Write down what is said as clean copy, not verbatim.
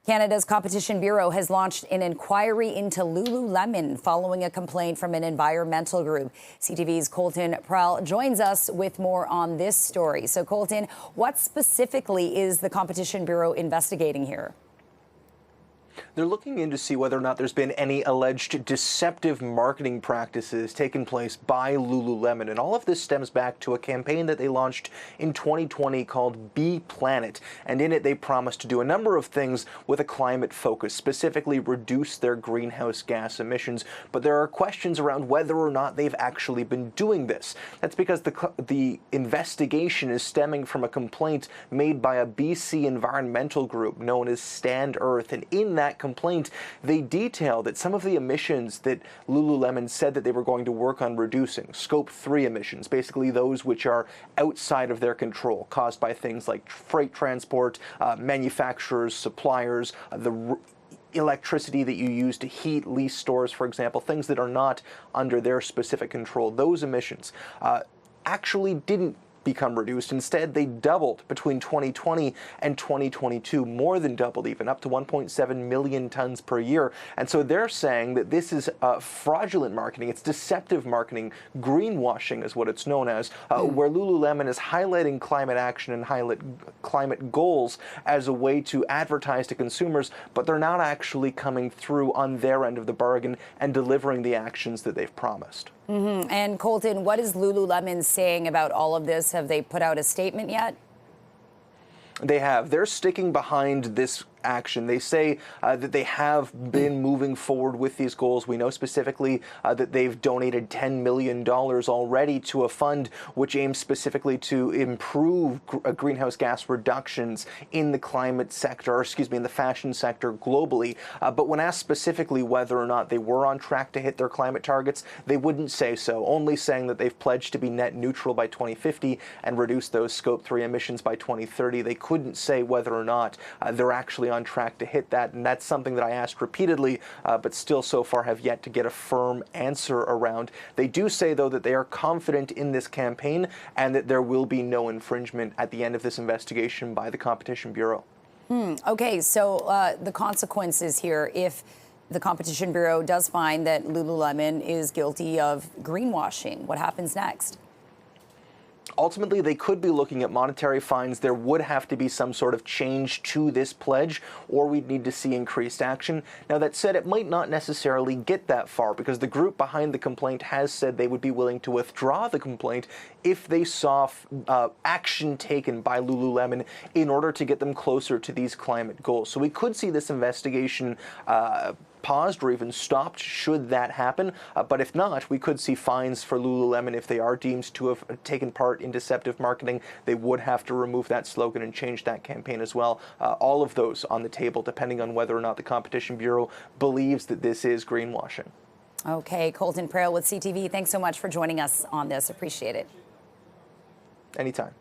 Canada's Competition Bureau has launched an inquiry into Lululemon following a complaint from an environmental group. CTV's Colton Prell joins us with more on this story. So, Colton, what specifically is the Competition Bureau investigating here? They're looking in to see whether or not there's been any alleged deceptive marketing practices taken place by Lululemon. And all of this stems back to a campaign that they launched in 2020 called Be Planet. And in it, they promised to do a number of things with a climate focus, specifically reduce their greenhouse gas emissions. But there are questions around whether or not they've actually been doing this. That's because the investigation is stemming from a complaint made by a BC environmental group known as Stand Earth. And in that complaint, they detail that some of the emissions that Lululemon said that they were going to work on reducing, Scope 3 emissions, basically those which are outside of their control, caused by things like freight transport, manufacturers, suppliers, the electricity that you use to heat lease stores, for example, things that are not under their specific control. Those emissions actually didn't become reduced. Instead, they doubled between 2020 and 2022, more than doubled even, up to 1.7 million tons per year. And so they're saying that this is fraudulent marketing, it's deceptive marketing, greenwashing is what it's known as, where Lululemon is highlighting climate action and highlight climate goals as a way to advertise to consumers, but they're not actually coming through on their end of the bargain and delivering the actions that they've promised. And Colton, what is Lululemon saying about all of this? Have they put out a statement yet? They have. They're sticking behind this action. They say that they have been moving forward with these goals. We know specifically that they've donated $10 million already to a fund which aims specifically to improve greenhouse gas reductions in the climate sector, or excuse me, in the fashion sector globally. But when asked specifically whether or not they were on track to hit their climate targets, they wouldn't say so, only saying that they've pledged to be net neutral by 2050 and reduce those Scope 3 emissions by 2030. They couldn't say whether or not they're actually on track to hit that, and that's something that I asked repeatedly, but still so far have yet to get a firm answer around. They do say, though, that they are confident in this campaign and that there will be no infringement at the end of this investigation by the Competition Bureau. Okay, so the consequences here, if the Competition Bureau does find that Lululemon is guilty of greenwashing, what happens next? Ultimately, they could be looking at monetary fines. There would have to be some sort of change to this pledge, or we'd need to see increased action. Now, that said, it might not necessarily get that far, because the group behind the complaint has said they would be willing to withdraw the complaint if they saw action taken by Lululemon in order to get them closer to these climate goals. So we could see this investigation paused or even stopped should that happen. But if not, we could see fines for Lululemon if they are deemed to have taken part in deceptive marketing. They would have to remove that slogan and change that campaign as well. All of those on the table, depending on whether or not the Competition Bureau believes that this is greenwashing. Okay, Colton Prell with CTV, thanks so much for joining us on this. Appreciate it. Anytime.